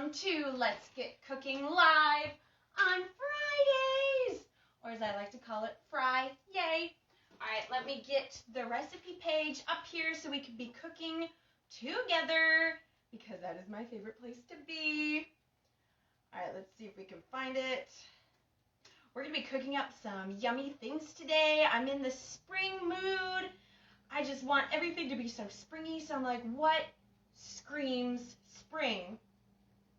welcome to Let's Get Cooking Live on Fridays, or as I like to call it, Fry Yay. All right, let me get the recipe page up here so we can be cooking together, because that is my favorite place to be. All right, let's see if we can find it. We're going to be cooking up some yummy things today. I'm in the spring mood. I just want everything to be so springy, so I'm like, what screams spring?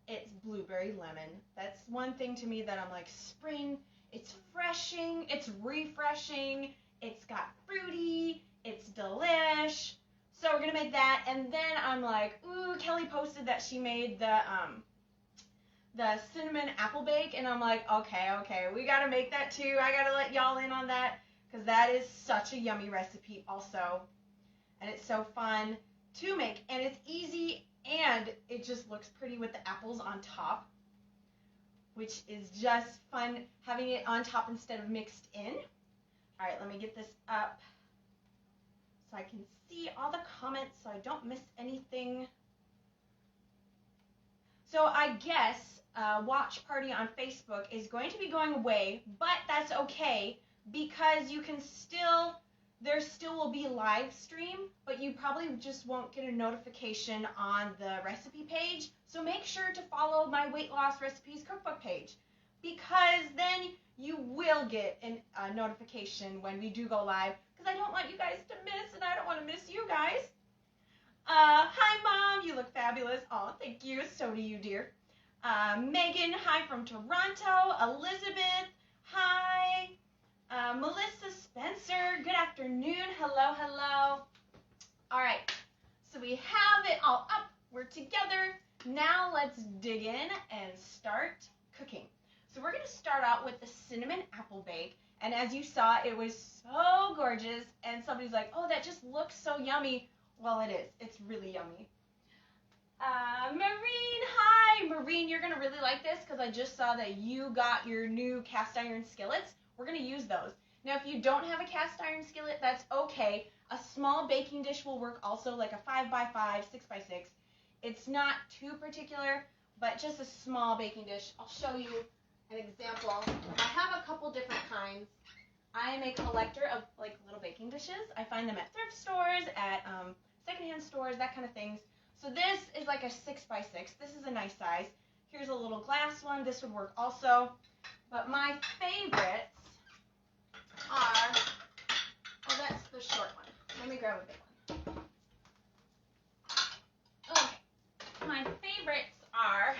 It's blueberry lemon. That's one thing to me that I'm like, spring, it's freshing, it's refreshing, it's got fruity, it's delish. So we're going to make that, and then I'm like, ooh, Kelly posted that she made the cinnamon apple bake, and I'm like, okay, we got to make that too. I got to let y'all in on that, because that is such a yummy recipe also, and it's so fun to make, and it's easy, and it just looks pretty with the apples on top, which is just fun having it on top instead of mixed in. All right, let me get this up so I can see all the comments so I don't miss anything. So I guess Watch Party on Facebook is going to be going away, but that's okay, because you can still, there still will be live stream, but you probably just won't get a notification on the recipe page. So make sure to follow my weight loss recipes cookbook page, because then you will get a notification when we do go live, because I don't want you guys to miss, and I don't want to miss you guys. Hi Mom, you look fabulous. Oh, thank you. So do you, dear. Megan, hi from Toronto. Elizabeth, hi. Melissa Spencer, good afternoon. Hello. All right, so we have it all up. We're together. Now let's dig in and start cooking. So we're going to start out with the cinnamon apple bake. And as you saw, it was so gorgeous. And somebody's like, oh, that just looks so yummy. Well, it is. It's really yummy. Maureen, hi. Maureen, you're going to really like this, because I just saw that you got your new cast iron skillets. We're going to use those. Now, if you don't have a cast iron skillet, that's okay. A small baking dish will work also, like a 5x5, 6x6. It's not too particular, but just a small baking dish. I'll show you an example. I have a couple different kinds. I am a collector of like little baking dishes. I find them at thrift stores, at secondhand stores, that kind of things. So this is like a 6x6. This is a nice size. Here's a little glass one. This would work also. But my favorites are, oh, that's the short one. Let me grab a big one. Okay. My favorites are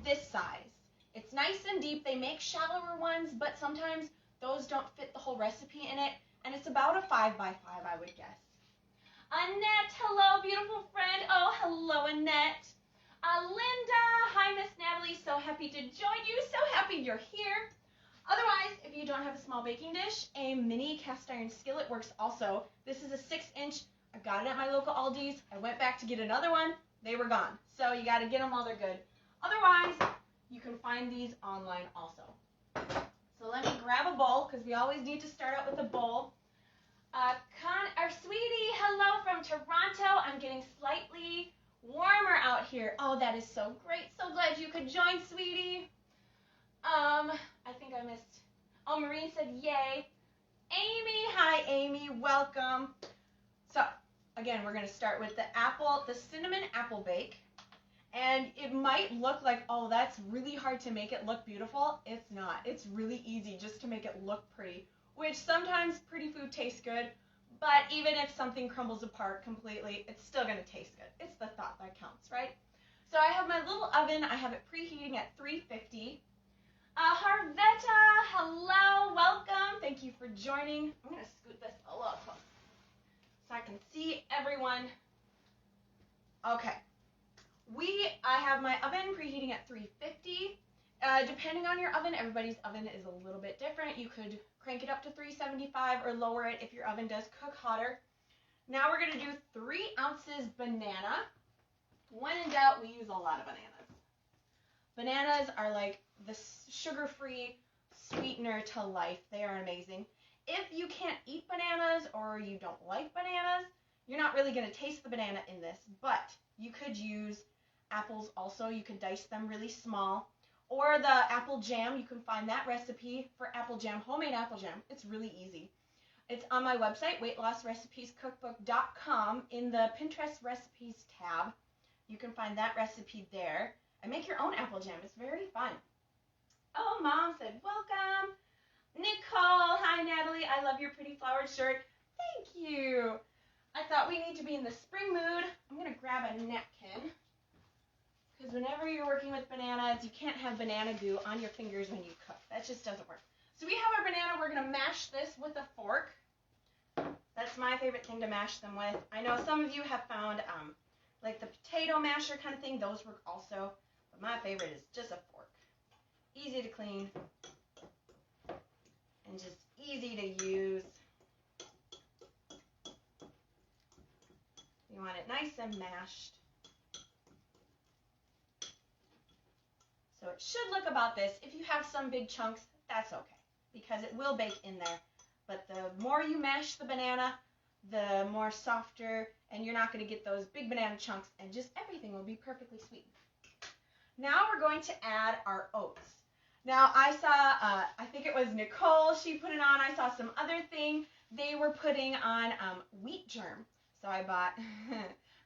this size. It's nice and deep. They make shallower ones, but sometimes those don't fit the whole recipe in it. And it's about a 5x5, I would guess. Annette, hello, beautiful friend. Oh, hello, Annette. Linda, hi, Miss Natalie. So happy to join you. So happy you're here. Otherwise, if you don't have a small baking dish, a mini cast iron skillet works also. This is a 6-inch. I got it at my local Aldi's. I went back to get another one. They were gone. So you got to get them while they're good. Otherwise, you can find these online also. So let me grab a bowl, because we always need to start out with a bowl. Our sweetie, hello from Toronto. I'm getting slightly warmer out here. Oh, that is so great. So glad you could join, sweetie. I think I missed. Oh, Maureen said yay. Amy, hi, Amy. Welcome. So, again, we're going to start with the cinnamon apple bake. And it might look like, oh, that's really hard to make it look beautiful. It's not. It's really easy just to make it look pretty, which sometimes pretty food tastes good, but even if something crumbles apart completely, it's still going to taste good. It's the thought that counts, right? So I have my little oven. I have it preheating at 350. Harvetta, hello, welcome. Thank you for joining. I'm going to scoot this a little closer so I can see everyone. Okay. I have my oven preheating at 350. Depending on your oven, everybody's oven is a little bit different. You could crank it up to 375 or lower it if your oven does cook hotter. Now we're going to do 3 ounces banana. When in doubt, we use a lot of bananas. Bananas are like the sugar-free sweetener to life. They are amazing. If you can't eat bananas or you don't like bananas, you're not really going to taste the banana in this, but you could use apples also. You can dice them really small. Or the apple jam, you can find that recipe for apple jam, homemade apple jam. It's really easy. It's on my website, weightlossrecipescookbook.com, in the Pinterest recipes tab. You can find that recipe there. And make your own apple jam. It's very fun. Oh, Mom said, welcome. Nicole, hi Natalie. I love your pretty flowered shirt. Thank you. I thought we need to be in the spring mood. I'm going to grab a napkin. Because whenever you're working with bananas, you can't have banana goo on your fingers when you cook. That just doesn't work. So we have our banana. We're going to mash this with a fork. That's my favorite thing to mash them with. I know some of you have found like the potato masher kind of thing. Those work also. But my favorite is just a fork. Easy to clean. And just easy to use. You want it nice and mashed. So it should look about this. If you have some big chunks, that's okay, because it will bake in there. But the more you mash the banana, the more softer, and you're not going to get those big banana chunks, and just everything will be perfectly sweet. Now we're going to add our oats. Now I saw, I think it was Nicole, she put it on. I saw some other thing they were putting on wheat germ. So I bought,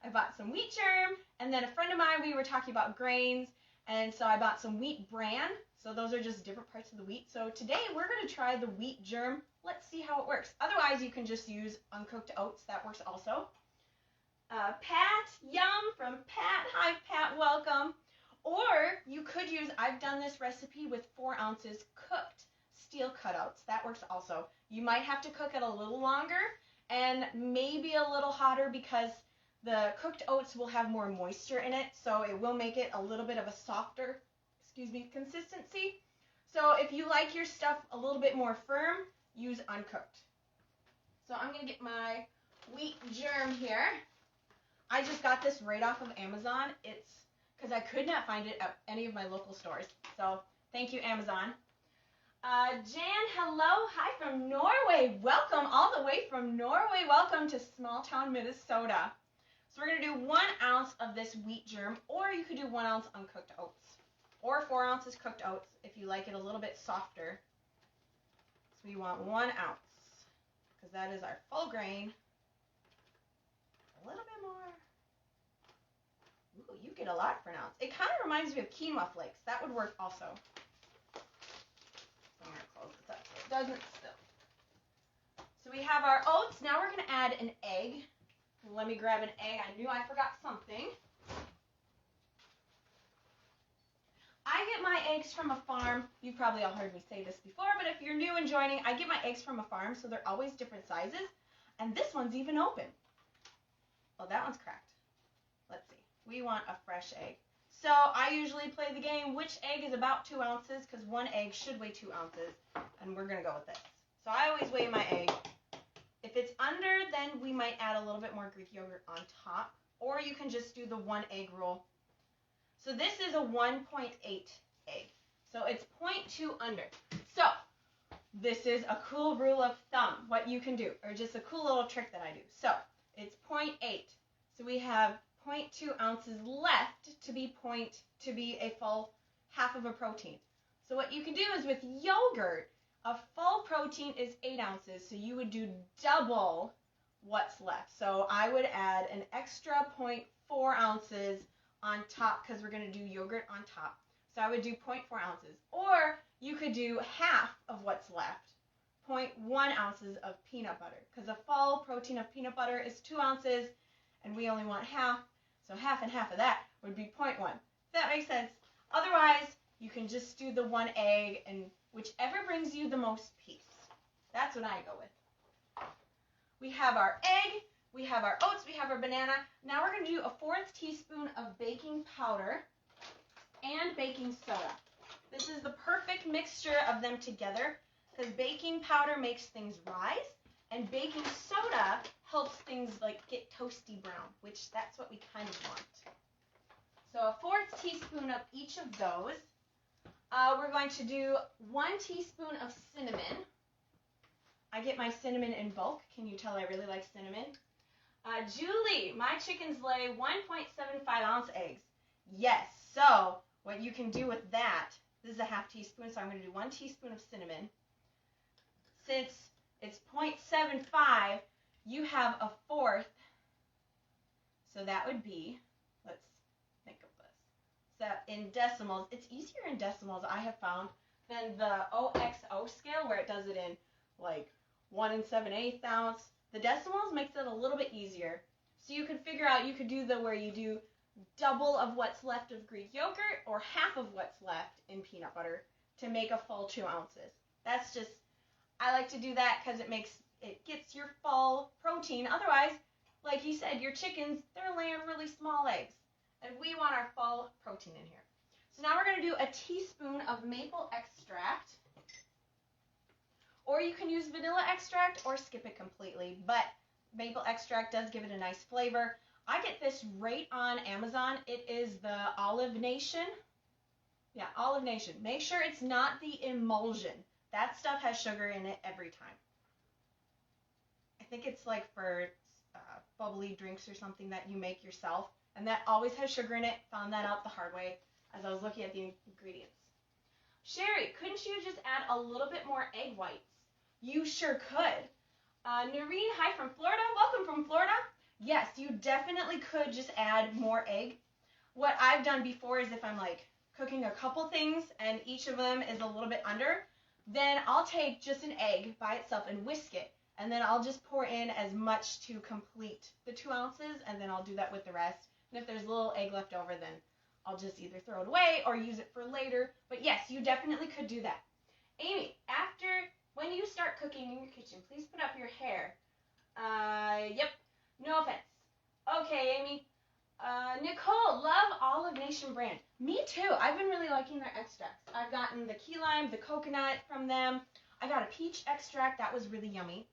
I bought some wheat germ, and then a friend of mine, we were talking about grains, and so I bought some wheat bran. So those are just different parts of the wheat. So today we're going to try the wheat germ. Let's see how it works. Otherwise, you can just use uncooked oats. That works also. Pat, yum, from Pat. Hi, Pat, welcome. Or you could use, I've done this recipe with 4 ounces cooked steel cutouts. That works also. You might have to cook it a little longer and maybe a little hotter because the cooked oats will have more moisture in it, so it will make it a little bit of a softer, consistency. So if you like your stuff a little bit more firm, use uncooked. So I'm going to get my wheat germ here. I just got this right off of Amazon. It's because I could not find it at any of my local stores. So thank you, Amazon. Jan, hello. Hi from Norway. Welcome all the way from Norway. Welcome to small town Minnesota. So we're going to do 1 ounce of this wheat germ, or you could do 1 ounce uncooked oats, or 4 ounces cooked oats if you like it a little bit softer. So we want 1 ounce, because that is our full grain. A little bit more. Ooh, you get a lot for an ounce. It kind of reminds me of quinoa flakes. That would work also. So I'm going to close this up so it doesn't spill. So we have our oats. Now we're going to add an egg. Let me grab an egg. I knew I forgot something. I get my eggs from a farm. You've probably all heard me say this before, but if you're new and joining, I get my eggs from a farm, so they're always different sizes. And this one's even open. Well, that one's cracked. Let's see. We want a fresh egg. So I usually play the game, which egg is about 2 ounces, because 1 egg should weigh 2 ounces. And we're going to go with this. So I always weigh my egg. If it's under, then we might add a little bit more Greek yogurt on top. Or you can just do the 1 egg rule. So this is a 1.8 egg. So it's 0.2 under. So this is a cool rule of thumb, what you can do, or just a cool little trick that I do. So it's 0.8. So we have 0.2 ounces left to be a full half of a protein. So what you can do is with yogurt, a full protein is 8 ounces. So you would do double what's left. So I would add an extra 0.4 ounces on top because we're going to do yogurt on top. So I would do 0.4 ounces. Or you could do half of what's left, 0.1 ounces of peanut butter, because a full protein of peanut butter is 2 ounces and we only want half. So half and half of that would be 0.1. If that makes sense. Otherwise, you can just do the 1 egg and whichever brings you the most peace. That's what I go with. We have our egg, we have our oats, we have our banana. Now we're going to do a 1/4 teaspoon of baking powder and baking soda. This is the perfect mixture of them together because baking powder makes things rise and baking soda helps things like get toasty brown, which that's what we kind of want. So a 1/4 teaspoon of each of those. We're going to do 1 teaspoon of cinnamon. I get my cinnamon in bulk. Can you tell I really like cinnamon? Julie, my chickens lay 1.75 ounce eggs. Yes, so what you can do with that, this is a half teaspoon, so I'm going to do 1 teaspoon of cinnamon. Since it's 0.75, you have a fourth, so that would be, let's think of this. So in decimals, it's easier in decimals, I have found, than the OXO scale where it does it in like 1 7/8 ounce. The decimals makes it a little bit easier. So you could figure out, you could do the where you do double of what's left of Greek yogurt or half of what's left in peanut butter to make a full 2 ounces. That's just, I like to do that because it gets your full protein. Otherwise, like you said, your chickens, they're laying really small eggs. And we want our full protein in here. So now we're going to do a teaspoon of maple extract. Or you can use vanilla extract or skip it completely. But maple extract does give it a nice flavor. I get this right on Amazon. It is the Olive Nation. Yeah, Olive Nation. Make sure it's not the emulsion. That stuff has sugar in it every time. I think it's like for bubbly drinks or something that you make yourself. And that always has sugar in it. Found that out the hard way as I was looking at the ingredients. Sherry, couldn't you just add a little bit more egg whites? You sure could. Noreen, hi from Florida. Welcome from Florida. Yes, you definitely could just add more egg. What I've done before is if I'm like cooking a couple things and each of them is a little bit under, then I'll take just an egg by itself and whisk it. And then I'll just pour in as much to complete the 2 ounces, and then I'll do that with the rest. And if there's a little egg left over, then I'll just either throw it away or use it for later. But yes, you definitely could do that. Amy, when you start cooking in your kitchen, please put up your hair. Yep, no offense. Okay, Amy. Nicole, love Olive Nation brand. Me too. I've been really liking their extracts. I've gotten the key lime, the coconut from them. I got a peach extract. That was really yummy.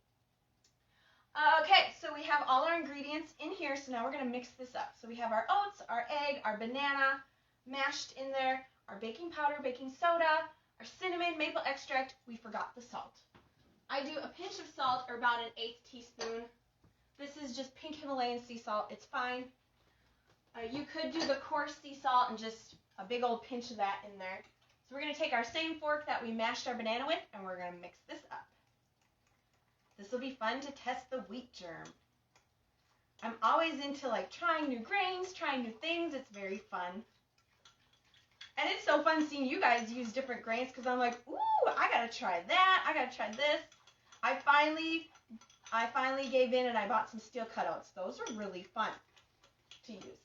Okay, so we have all our ingredients in here, so now we're going to mix this up. So we have our oats, our egg, our banana mashed in there, our baking powder, baking soda, our cinnamon, maple extract. We forgot the salt. I do a pinch of salt, or about 1/8 teaspoon. This is just pink Himalayan sea salt. It's fine. You could do the coarse sea salt and just a big old pinch of that in there. So we're going to take our same fork that we mashed our banana with, and we're going to mix this up. This will be fun to test the wheat germ. I'm always into like trying new grains, trying new things. It's very fun. And it's so fun seeing you guys use different grains because I'm like, ooh, I got to try that. I got to try this. I finally gave in and I bought some steel cut oats. Those are really fun to use.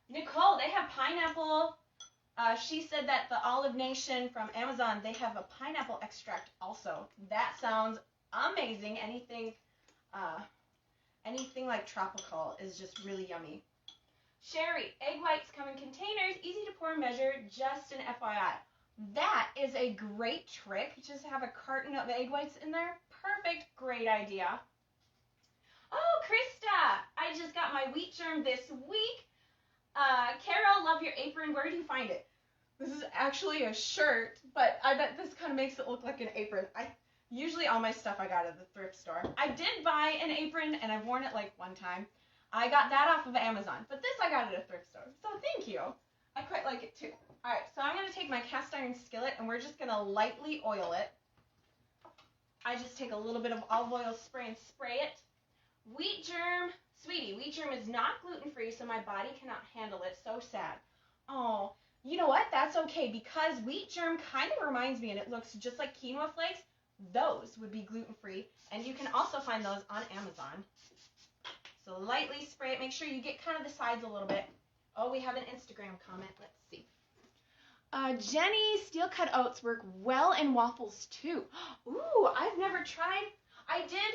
Nicole, they have pineapple. She said that the Olive Nation from Amazon, they have a pineapple extract also. That sounds amazing. Anything like tropical is just really yummy. Sherry, egg whites come in containers, easy to pour and measure, just an FYI. That is a great trick. Just have a carton of egg whites in there. Perfect, great idea. Oh, Krista, I just got my wheat germ this week. Carol, love your apron. Where do you find it? This is actually a shirt, but I bet this kind of makes it look like an apron. Usually all my stuff I got at the thrift store. I did buy an apron, and I've worn it like one time. I got that off of Amazon, but this I got at a thrift store, so thank you. I quite like it too. All right, so I'm going to take my cast iron skillet, and we're just going to lightly oil it. I just take a little bit of olive oil spray and spray it. Wheat germ, sweetie, wheat germ is not gluten-free, so my body cannot handle it. So sad. Oh, you know what? That's okay, because wheat germ kind of reminds me, and it looks just like quinoa flakes. Those would be gluten-free, and you can also find those on Amazon. So lightly spray it. Make sure you get kind of the sides a little bit. Oh, we have an Instagram comment. Let's see. Jenny, steel cut oats work well in waffles too. Ooh, I've never tried. I did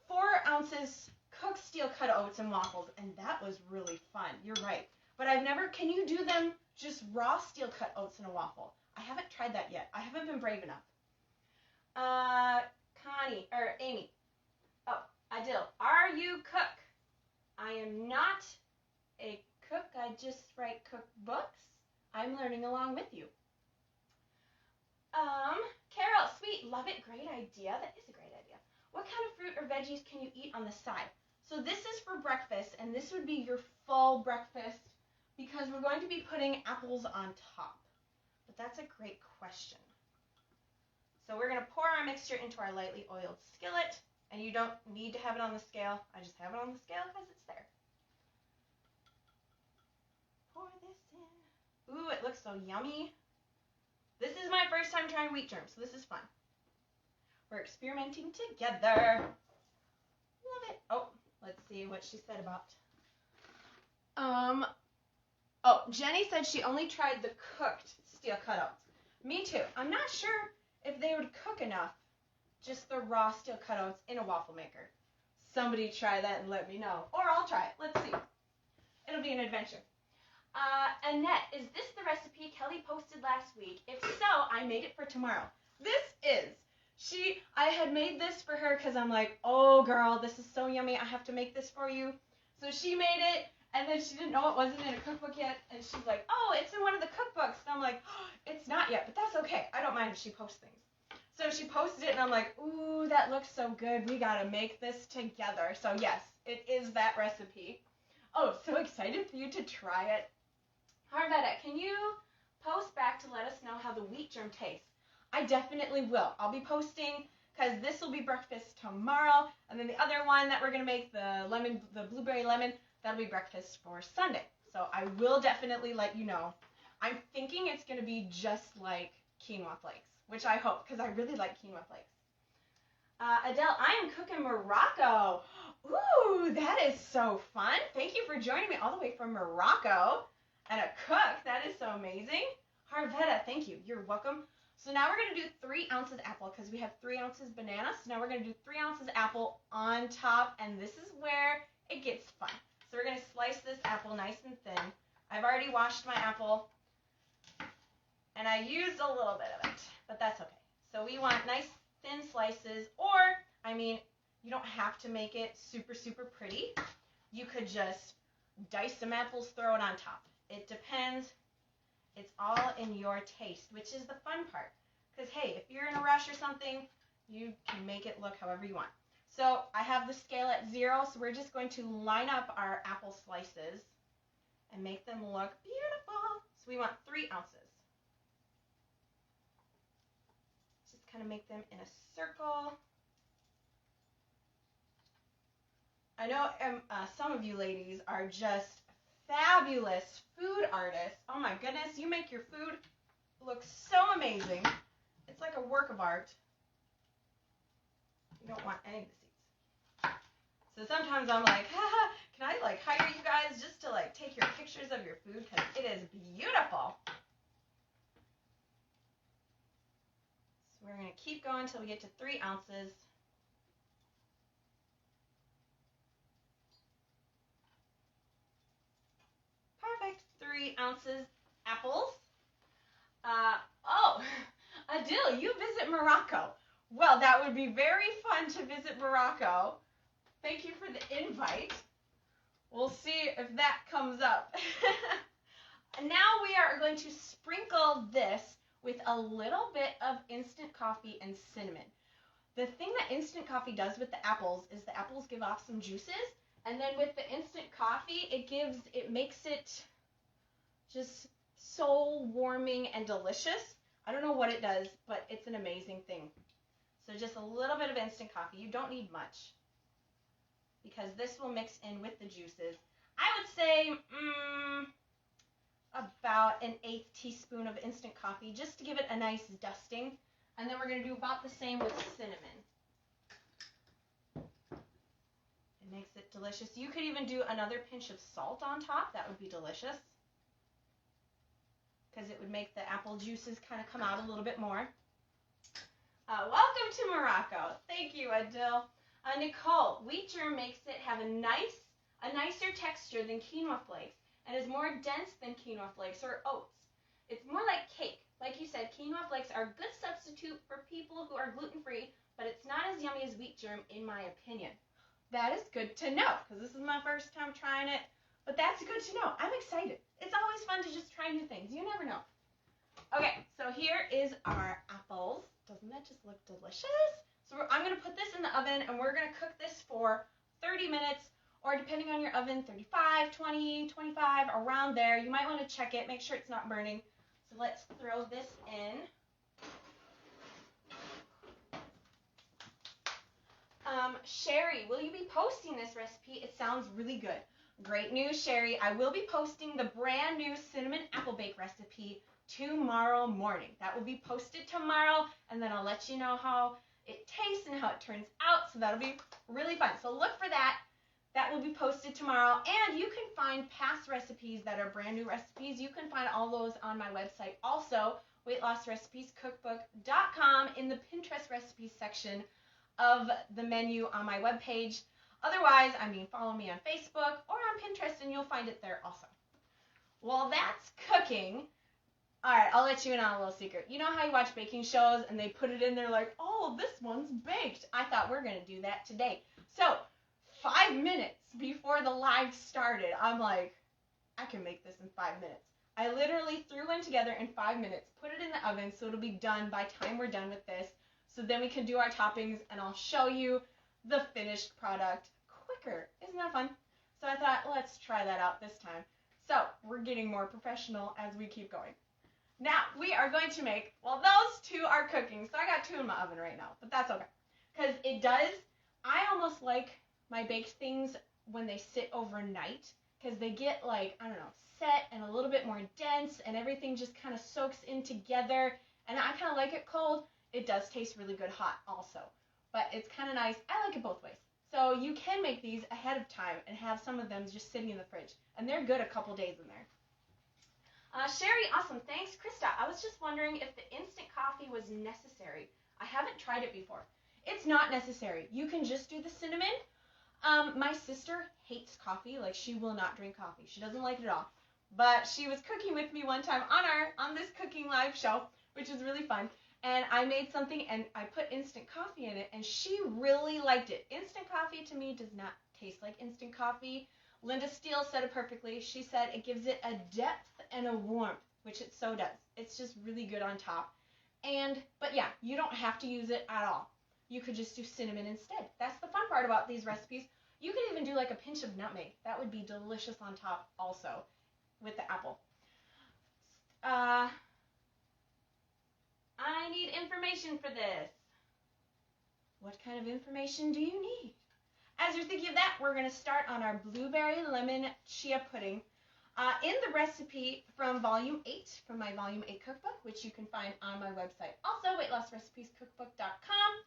4 ounces cooked steel cut oats in waffles, and that was really fun. You're right. But I've never, can you do them just raw steel cut oats in a waffle? I haven't tried that yet. I haven't been brave enough. Amy. Oh, Adil, are you cook? I am not a cook. I just write cookbooks. I'm learning along with you. Carol, sweet, love it, great idea. That is a great idea. What kind of fruit or veggies can you eat on the side? So this is for breakfast, and this would be your full breakfast because we're going to be putting apples on top. But that's a great question. So we're going to pour our mixture into our lightly oiled skillet, and you don't need to have it on the scale. I just have it on the scale because it's there. Pour this in. Ooh, it looks so yummy. This is my first time trying wheat germ, so this is fun. We're experimenting together. Love it. Oh, let's see what she said about. Oh, Jenny said she only tried the cooked steel cutouts. Me too. I'm not sure if they would cook enough, just the raw steel cutouts in a waffle maker. Somebody try that and let me know. Or I'll try it. Let's see. It'll be an adventure. Annette, is this the recipe Kelly posted last week? If so, I made it for tomorrow. This is. I had made this for her because I'm like, oh girl, this is so yummy. I have to make this for you. So she made it, and then she didn't know it wasn't in a cookbook yet. And she's like, oh, it's in one of the cookbooks. And I'm like, oh, it's not yet, but that's okay. I don't mind if she posts things. So she posted it, and I'm like, ooh, that looks so good. We got to make this together. So yes, it is that recipe. Oh, so excited for you to try it. Harvetta, can you post back to let us know how the wheat germ tastes? I definitely will. I'll be posting because this will be breakfast tomorrow, and then the other one that we're going to make, the blueberry lemon, that'll be breakfast for Sunday. So I will definitely let you know. I'm thinking it's going to be just like quinoa flakes, which I hope, because I really like quinoa flakes. Adele, I am cooking Morocco. Ooh, that is so fun. Thank you for joining me all the way from Morocco. And a cook, that is so amazing. Harvetta, thank you. You're welcome. So now we're going to do 3 ounces apple because we have 3 ounces banana. So now we're going to do 3 ounces apple on top, and this is where it gets fun. So we're going to slice this apple nice and thin. I've already washed my apple, and I used a little bit of it, but that's okay. So we want nice thin slices, or, I mean, you don't have to make it super, super pretty. You could just dice some apples, throw it on top. It depends. It's all in your taste, which is the fun part. Because, hey, if you're in a rush or something, you can make it look however you want. So I have the scale at 0, so we're just going to line up our apple slices and make them look beautiful. So we want 3 ounces. Just kind of make them in a circle. I know some of you ladies are just fabulous food artists. Oh my goodness, you make your food look so amazing. It's like a work of art. You don't want any of the seeds. So sometimes I'm like, haha, can I like hire you guys just to like take your pictures of your food because it is beautiful. So we're going to keep going until we get to 3 ounces. Perfect. 3 ounces apples. Oh, Adil, you visit Morocco. Well, that would be very fun to visit Morocco. Thank you for the invite. We'll see if that comes up. Now we are going to sprinkle this with a little bit of instant coffee and cinnamon. The thing that instant coffee does with the apples is the apples give off some juices. And then with the instant coffee, it makes it just so warming and delicious. I don't know what it does, but it's an amazing thing. So just a little bit of instant coffee. You don't need much because this will mix in with the juices. I would say about an 1/8 teaspoon of instant coffee just to give it a nice dusting. And then we're going to do about the same with cinnamon. It makes it delicious. You could even do another pinch of salt on top. That would be delicious because it would make the apple juices kind of come out a little bit more. Welcome to Morocco. Thank you, Adil. Nicole, wheat germ makes it have a nicer texture than quinoa flakes and is more dense than quinoa flakes or oats. It's more like cake. Like you said, quinoa flakes are a good substitute for people who are gluten-free, but it's not as yummy as wheat germ in my opinion. That is good to know because this is my first time trying it, but that's good to know. I'm excited. It's always fun to just try new things. You never know. Okay, so here is our apples. Doesn't that just look delicious? So I'm going to put this in the oven, and we're going to cook this for 30 minutes or depending on your oven, 35, 20, 25, around there. You might want to check it, make sure it's not burning. So let's throw this in. Sherry, will you be posting this recipe? It sounds really good. Great news, Sherry. I will be posting the brand new cinnamon apple bake recipe tomorrow morning. That will be posted tomorrow, and then I'll let you know how it tastes and how it turns out, so that'll be really fun. So look for that. That will be posted tomorrow, and you can find past recipes that are brand new recipes. You can find all those on my website also, weightlossrecipescookbook.com, in the Pinterest recipes section of the menu on my webpage. Otherwise, follow me on Facebook or on Pinterest, and you'll find it there also. While that's cooking, all right, I'll let you in on a little secret. You know how you watch baking shows and they put it in there like, oh, this one's baked. I thought we're going to do that today. So 5 minutes before the live started, I'm like, I can make this in 5 minutes. I literally threw one together in 5 minutes, put it in the oven so it'll be done by time we're done with this. So then we can do our toppings and I'll show you the finished product quicker. Isn't that fun? So I thought, let's try that out this time. So we're getting more professional as we keep going. Now we are going to make, well, those two are cooking. So I got two in my oven right now, but that's okay. Because I almost like my baked things when they sit overnight, because they get set and a little bit more dense and everything just kind of soaks in together. And I kind of like it cold. It does taste really good hot also, but it's kind of nice. I like it both ways. So you can make these ahead of time and have some of them just sitting in the fridge, and they're good a couple days in there. Sherry, awesome. Thanks, Krista. I was just wondering if the instant coffee was necessary. I haven't tried it before. It's not necessary. You can just do the cinnamon. My sister hates coffee. Like, she will not drink coffee. She doesn't like it at all. But she was cooking with me one time on this cooking live show, which is really fun. And I made something and I put instant coffee in it, and she really liked it. Instant coffee to me does not taste like instant coffee. Linda Steele said it perfectly. She said it gives it a depth and a warmth, which it so does. It's just really good on top. But yeah, you don't have to use it at all. You could just do cinnamon instead. That's the fun part about these recipes. You could even do like a pinch of nutmeg. That would be delicious on top also with the apple. I need information for this. What kind of information do you need? As you're thinking of that, we're going to start on our Blueberry Lemon Chia Pudding. In the recipe from Volume 8, from my Volume 8 cookbook, which you can find on my website, also weightlossrecipescookbook.com.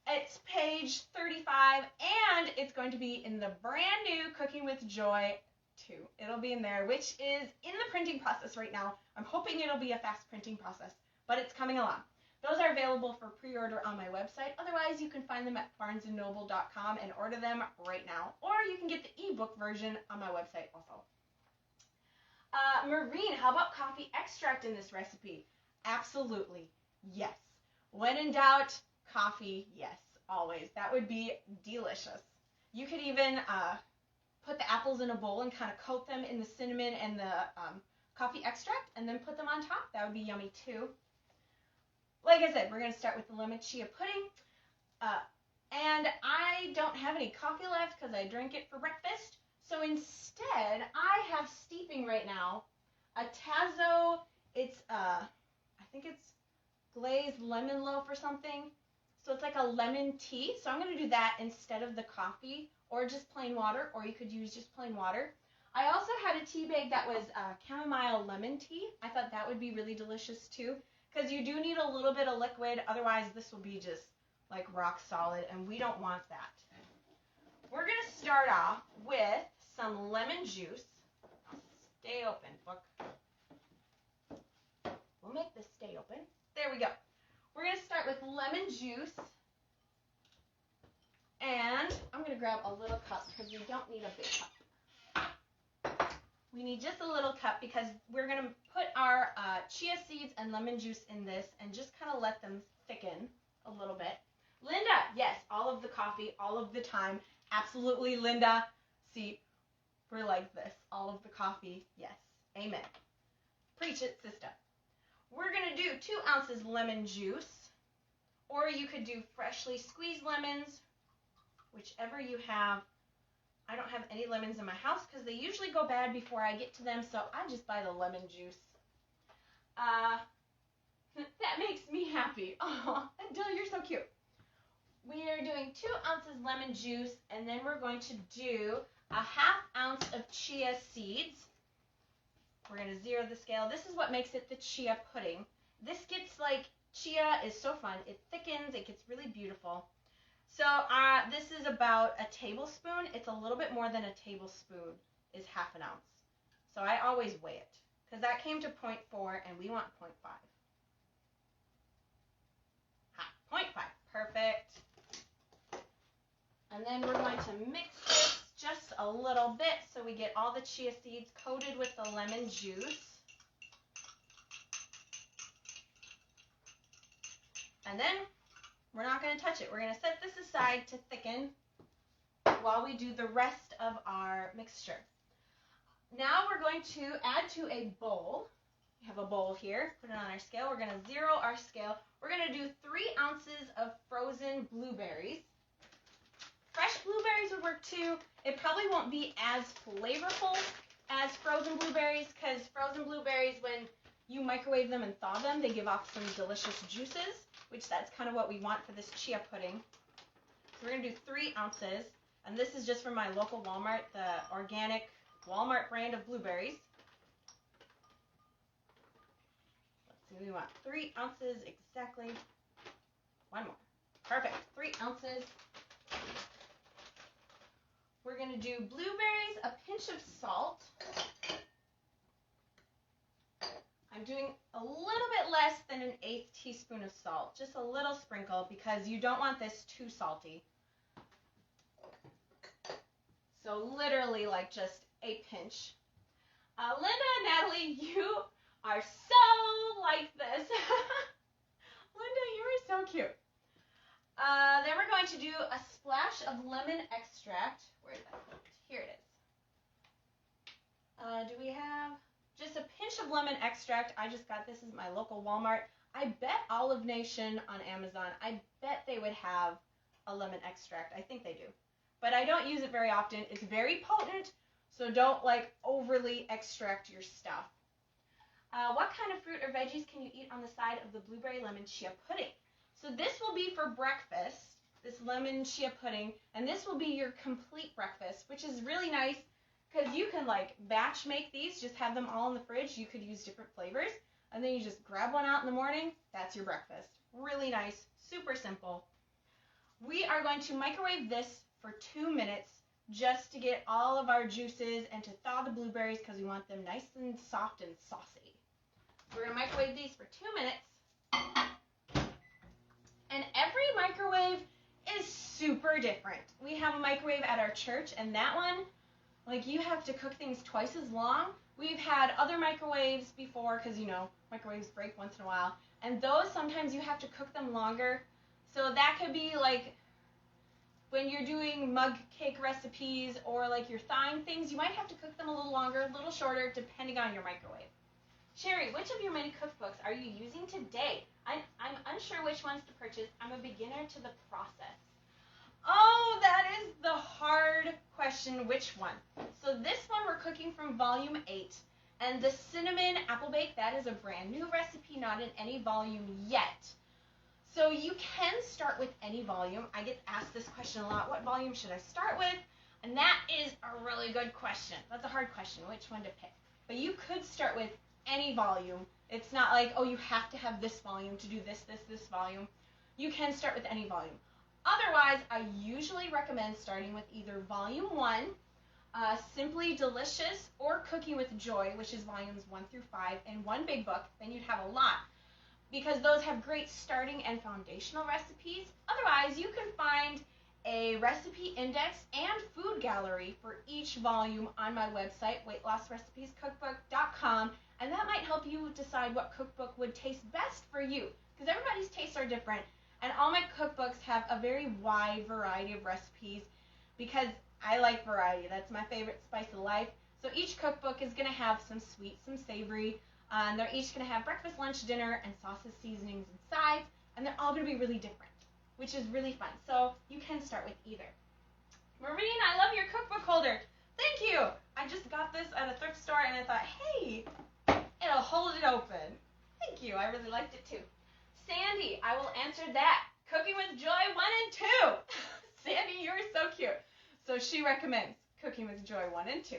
It's page 35, and it's going to be in the brand new Cooking with Joy 2. It'll be in there, which is in the printing process right now. I'm hoping it'll be a fast printing process, but it's coming along. Those are available for pre-order on my website. Otherwise, you can find them at barnesandnoble.com and order them right now. Or you can get the ebook version on my website also. Maureen, how about coffee extract in this recipe? Absolutely, yes. When in doubt, coffee, yes, always. That would be delicious. You could even put the apples in a bowl and kind of coat them in the cinnamon and the coffee extract and then put them on top. That would be yummy too. Like I said, we're going to start with the lemon chia pudding. And I don't have any coffee left because I drank it for breakfast. So instead, I have steeping right now a Tazo. It's, I think it's Glaze lemon loaf or something. So it's like a lemon tea. So I'm going to do that instead of the coffee or just plain water, or you could use just plain water. I also had a tea bag that was chamomile lemon tea. I thought that would be really delicious too, because you do need a little bit of liquid. Otherwise, this will be just like rock solid, and we don't want that. We're going to start off with some lemon juice. Stay open, book. We'll make this stay open. There we go. We're going to start with lemon juice. And I'm going to grab a little cup because we don't need a big cup. We need just a little cup because we're going to put our chia seeds and lemon juice in this and just kind of let them thicken a little bit. Linda, yes, all of the coffee, all of the time. Absolutely, Linda. See, we're like this. All of the coffee, yes. Amen. Preach it, sister. We're going to do 2 ounces lemon juice, or you could do freshly squeezed lemons, whichever you have. I don't have any lemons in my house because they usually go bad before I get to them, so I just buy the lemon juice. That makes me happy. Oh, Dill, you're so cute. We are doing 2 ounces lemon juice, and then we're going to do a 1/2 ounce of chia seeds. We're going to zero the scale. This is what makes it the chia pudding. This gets like, chia is so fun. It thickens. It gets really beautiful. So this is about a tablespoon. It's a little bit more than a tablespoon is 1/2 ounce. So I always weigh it because that came to 0.4 and we want 0.5. 0.5. Perfect. And then we're going to mix this just a little bit so we get all the chia seeds coated with the lemon juice. And then we're not going to touch it. We're going to set this aside to thicken while we do the rest of our mixture. Now we're going to add to a bowl. We have a bowl here. Put it on our scale. We're going to zero our scale. We're going to do 3 ounces of frozen blueberries. Fresh blueberries would work too. It probably won't be as flavorful as frozen blueberries because frozen blueberries, when you microwave them and thaw them, they give off some delicious juices, which that's kind of what we want for this chia pudding. So we're going to do 3 ounces, and this is just from my local Walmart, the organic Walmart brand of blueberries. Let's see, we want 3 ounces exactly. 1 more. Perfect. 3 ounces. We're going to do blueberries, a pinch of salt. I'm doing a little bit less than an 1/8 teaspoon of salt, just a little sprinkle because you don't want this too salty. So literally like just a pinch. Linda and Natalie, you are so like this. Linda, you are so cute. Then we're going to do a splash of lemon extract. Where is that? Here it is. Do we have just a pinch of lemon extract? I just got this at my local Walmart. I bet Olive Nation on Amazon, I bet they would have a lemon extract. I think they do. But I don't use it very often. It's very potent, so don't like overly extract your stuff. What kind of fruit or veggies can you eat on the side of the Blueberry Lemon Chia Pudding? So this will be for breakfast, this lemon chia pudding, and this will be your complete breakfast, which is really nice because you can like batch make these, just have them all in the fridge. You could use different flavors, and then you just grab one out in the morning. That's your breakfast. Really nice, super simple. We are going to microwave this for 2 minutes just to get all of our juices and to thaw the blueberries because we want them nice and soft and saucy. We're going to microwave these for 2 minutes. And every microwave is super different. We have a microwave at our church, and that one, like, you have to cook things twice as long. We've had other microwaves before because, you know, microwaves break once in a while. And those, sometimes you have to cook them longer. So that could be, like, when you're doing mug cake recipes or, like, you're thawing things, you might have to cook them a little longer, a little shorter, depending on your microwave. Sherry, which of your many cookbooks are you using today? I'm unsure which ones to purchase. I'm a beginner to the process. Oh, that is the hard question, which one? So this one we're cooking from volume 8. And the cinnamon apple bake, that is a brand new recipe, not in any volume yet. So you can start with any volume. I get asked this question a lot. What volume should I start with? And that is a really good question. That's a hard question, which one to pick. But you could start with any volume. It's not like, oh, you have to have this volume to do this volume. You can start with any volume. Otherwise, I usually recommend starting with either volume 1, Simply Delicious, or Cooking with Joy, which is volumes 1 through 5, in one big book. Then you'd have a lot, because those have great starting and foundational recipes. Otherwise, you can find a recipe index and food gallery for each volume on my website, weightlossrecipescookbook.com, and that might help you decide what cookbook would taste best for you, because everybody's tastes are different, and all my cookbooks have a very wide variety of recipes, because I like variety. That's my favorite spice of life. So each cookbook is going to have some sweet, some savory, and they're each going to have breakfast, lunch, dinner, and sauces, seasonings, and sides, and they're all going to be really different, which is really fun. So you can start with either. Maureen, I love your cookbook holder. Thank you. I just got this at a thrift store and I thought, hey, it'll hold it open. Thank you. I really liked it too. Sandy, I will answer that. Cooking with Joy 1 and 2. Sandy, you're so cute. So she recommends Cooking with Joy 1 and 2.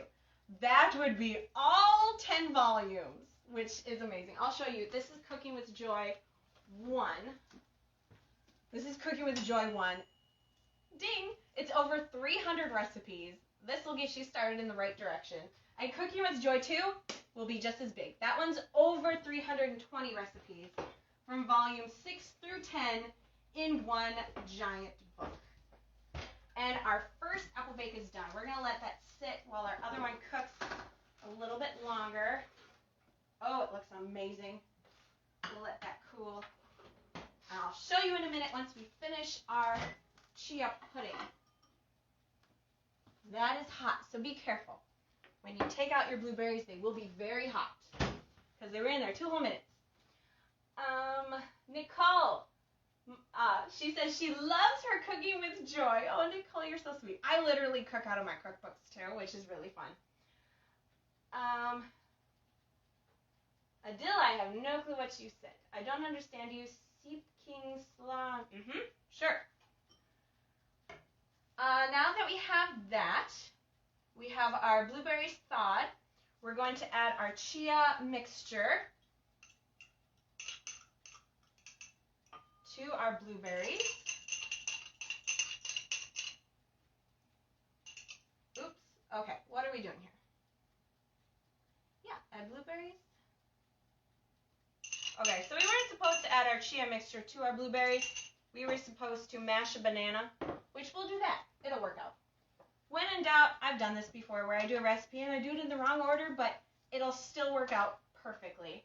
That would be all 10 volumes, which is amazing. I'll show you. This is Cooking with Joy 1. This is Cooking with Joy 1. Ding! It's over 300 recipes. This will get you started in the right direction. And Cooking with Joy 2 will be just as big. That one's over 320 recipes from volume 6 through 10 in one giant book. And our first apple bake is done. We're going to let that sit while our other one cooks a little bit longer. Oh, it looks amazing. We'll let that cool. And I'll show you in a minute once we finish our chia pudding. That is hot, so be careful. When you take out your blueberries, they will be very hot because they were in there 2 whole minutes. Nicole, she says she loves her Cooking with Joy. Oh, Nicole, you're so sweet. I literally cook out of my cookbooks too, which is really fun. Adil, I have no clue what you said. I don't understand you. Seep King Slaw. Sure. Now that we have that, we have our blueberries thawed. We're going to add our chia mixture to our blueberries. Oops. Okay, what are we doing here? Yeah, add blueberries. Okay, so we weren't supposed to add our chia mixture to our blueberries. We were supposed to mash a banana, which we'll do that. It'll work out. When in doubt, I've done this before where I do a recipe and I do it in the wrong order, but it'll still work out perfectly.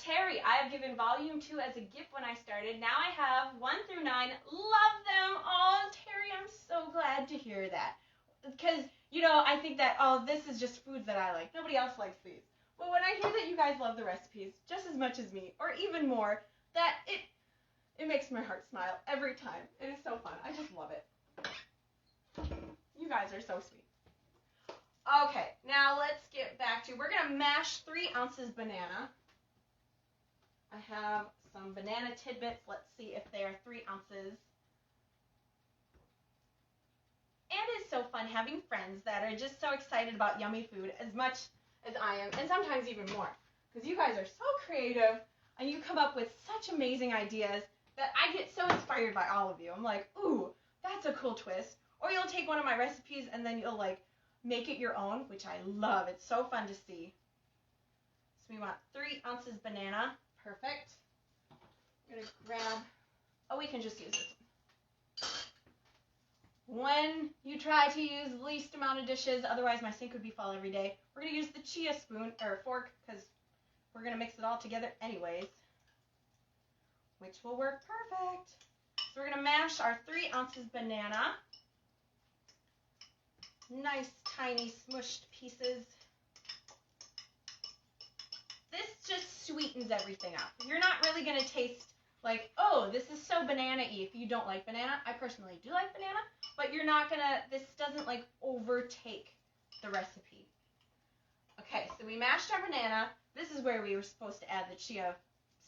Terry, I have given volume 2 as a gift when I started. Now I have 1 through 9. Love them. Oh, Terry, I'm so glad to hear that. Because, you know, I think that, oh, this is just foods that I like. Nobody else likes these. But when I hear that you guys love the recipes just as much as me, or even more, that it makes my heart smile every time. It is so fun. I just love it. You guys are so sweet. Okay, now let's get back to, we're going to mash 3 ounces banana. I have some banana tidbits. Let's see if they are 3 ounces. And it's so fun having friends that are just so excited about yummy food as much as I am, and sometimes even more. Because you guys are so creative, and you come up with such amazing ideas that I get so inspired by all of you. I'm like, ooh, that's a cool twist. Or you'll take one of my recipes and then you'll like make it your own, which I love. It's so fun to see. So we want 3 ounces banana. Perfect. I'm going to grab, oh, we can just use this one. When you try to use the least amount of dishes, otherwise my sink would be full every day, we're going to use the chia spoon, or fork, because we're going to mix it all together anyways, which will work perfect. So we're going to mash our 3 ounces banana. Nice, tiny, smushed pieces. This just sweetens everything up. You're not really going to taste like, oh, this is so banana-y if you don't like banana. I personally do like banana, but you're not going to, this doesn't like overtake the recipe. Okay, so we mashed our banana. This is where we were supposed to add the chia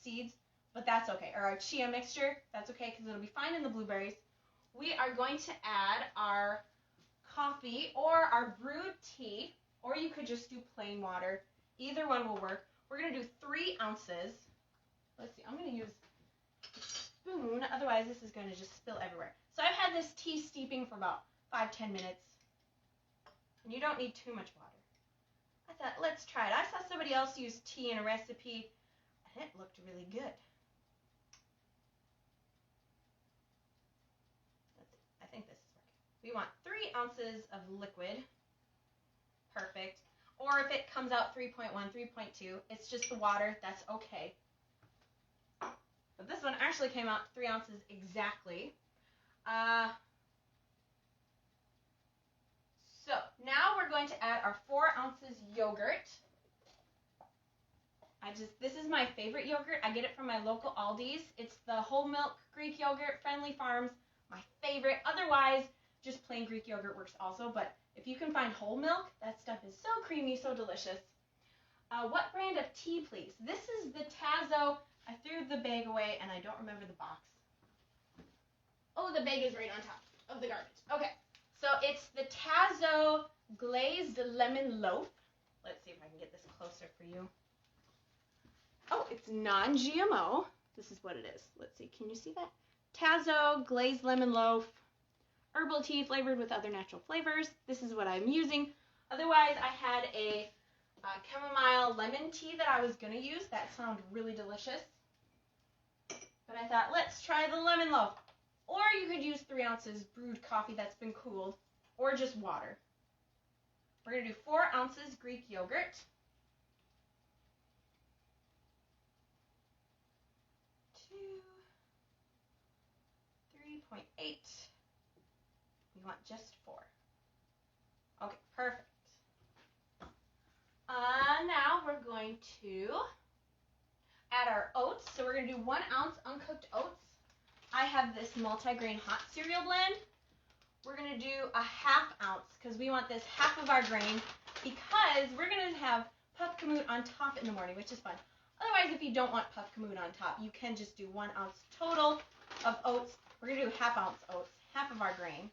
seeds, but that's okay. Or our chia mixture, that's okay because it'll be fine in the blueberries. We are going to add our coffee or our brewed tea, or you could just do plain water. Either one will work. We're going to do 3 ounces. Let's see, I'm going to use a spoon, otherwise this is going to just spill everywhere. So I've had this tea steeping for about 5-10 minutes, and you don't need too much water. I thought, let's try it. I saw somebody else use tea in a recipe, and it looked really good. I think this is working. We want 3 ounces of liquid. Perfect. Or if it comes out 3.1, 3.2, it's just the water. That's okay. But this one actually came out 3 ounces exactly. So now we're going to add our 4 ounces yogurt. This is my favorite yogurt. I get it from my local Aldi's. It's the whole milk Greek yogurt, Friendly Farms. My favorite. Otherwise, Just plain Greek yogurt works also, but if you can find whole milk, that stuff is so creamy, so delicious. What brand of tea, please? This is the Tazo. I threw the bag away, and I don't remember the box. Oh, the bag is right on top of the garbage. Okay, so it's the Tazo Glazed Lemon Loaf. Let's see if I can get this closer for you. Oh, it's non-GMO. This is what it is. Let's see. Can you see that? Tazo Glazed Lemon Loaf. Herbal tea flavored with other natural flavors. This is what I'm using. Otherwise, I had a chamomile lemon tea that I was going to use. That sounded really delicious. But I thought, let's try the lemon loaf. Or you could use 3 ounces brewed coffee that's been cooled, or just water. We're going to do 4 ounces Greek yogurt. 3.8. We want just 4. Okay, perfect. Now we're going to add our oats. So we're going to do 1 ounce uncooked oats. I have this multigrain hot cereal blend. We're going to do a 1/2 ounce because we want this half of our grain because we're going to have puff kamut on top in the morning, which is fun. Otherwise, if you don't want puff kamut on top, you can just do 1 ounce total of oats. We're going to do 1/2 ounce oats, half of our grain.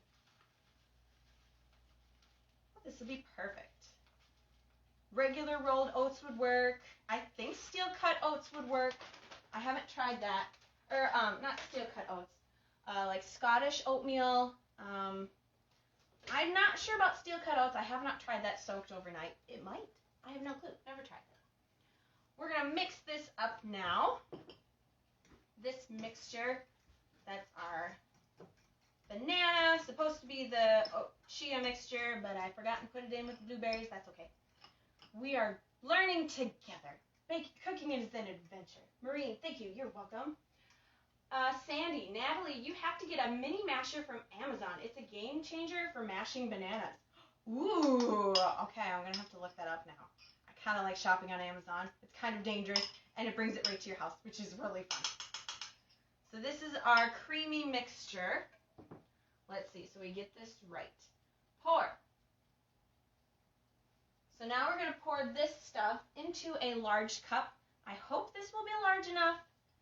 This will be perfect. Regular rolled oats would work. I think steel cut oats would work. I haven't tried that. Or, not steel cut oats. Like Scottish oatmeal. I'm not sure about steel cut oats. I have not tried that soaked overnight. It might. I have no clue. Never tried that. We're going to mix this up now. This mixture, that's our banana, supposed to be the chia mixture, but I forgot to put it in with the blueberries. That's okay. We are learning together. Cooking is an adventure. Maureen, thank you. You're welcome. Sandy, Natalie, you have to get a mini masher from Amazon. It's a game changer for mashing bananas. Ooh, okay, I'm going to have to look that up now. I kind of like shopping on Amazon. It's kind of dangerous, and it brings it right to your house, which is really fun. So this is our creamy mixture. Let's see, so we get this right. Pour. So now we're going to pour this stuff into a large cup. I hope this will be large enough.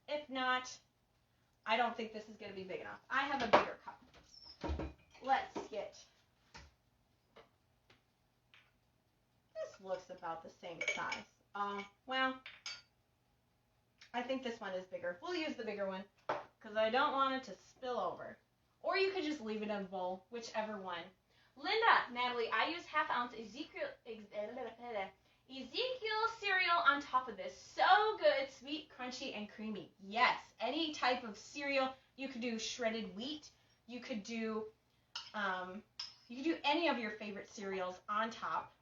If not, I don't think this is going to be big enough. I have a bigger cup. Let's get, this looks about the same size. Well, I think this one is bigger. We'll use the bigger one because I don't want it to spill over. Or you could just leave it in a bowl, whichever one. Linda, Natalie, I use 1/2 ounce Ezekiel cereal on top of this. So good, sweet, crunchy, and creamy. Yes, any type of cereal. You could do shredded wheat. You could do any of your favorite cereals on top.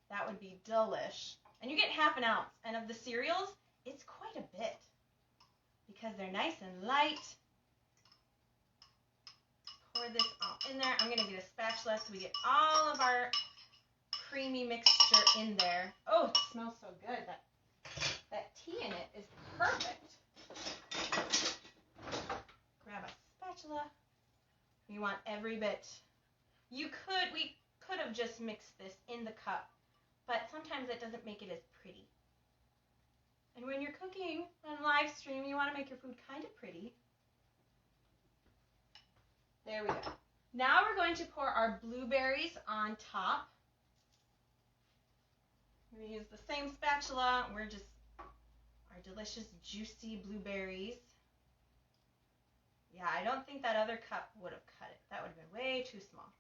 That would be delish. And you get 1/2 ounce. And of the cereals, it's quite a bit because they're nice and light. Pour this all in there. I'm going to get a spatula so we get all of our creamy mixture in there. Oh, it smells so good. That tea in it is perfect. Grab a spatula. You want every bit. We could have just mixed this in the cup, but sometimes it doesn't make it as pretty. And when you're cooking on live stream, you want to make your food kind of pretty. There we go. Now we're going to pour our blueberries on top. We're going to use the same spatula. We're just our delicious, juicy blueberries. Yeah, I don't think that other cup would have cut it. That would have been way too small.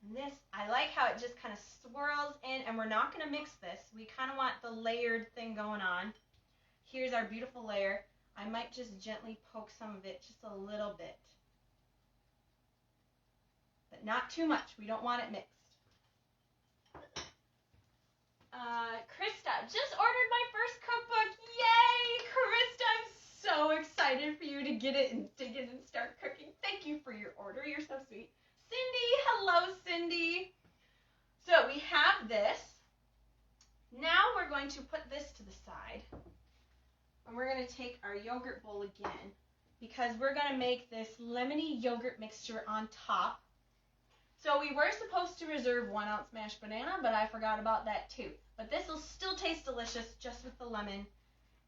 And this, I like how it just kind of swirls in, and we're not going to mix this. We kind of want the layered thing going on. Here's our beautiful layer. I might just gently poke some of it, just a little bit. But not too much. We don't want it mixed. Krista, just ordered my first cookbook. Yay, Krista, I'm so excited for you to get it and dig in and start cooking. Thank you for your order. You're so sweet. Cindy, hello, Cindy. So we have this. Now we're going to put this to the side. And we're going to take our yogurt bowl again. because we're going to make this lemony yogurt mixture on top. So we were supposed to reserve 1 ounce mashed banana, but I forgot about that too. But this will still taste delicious just with the lemon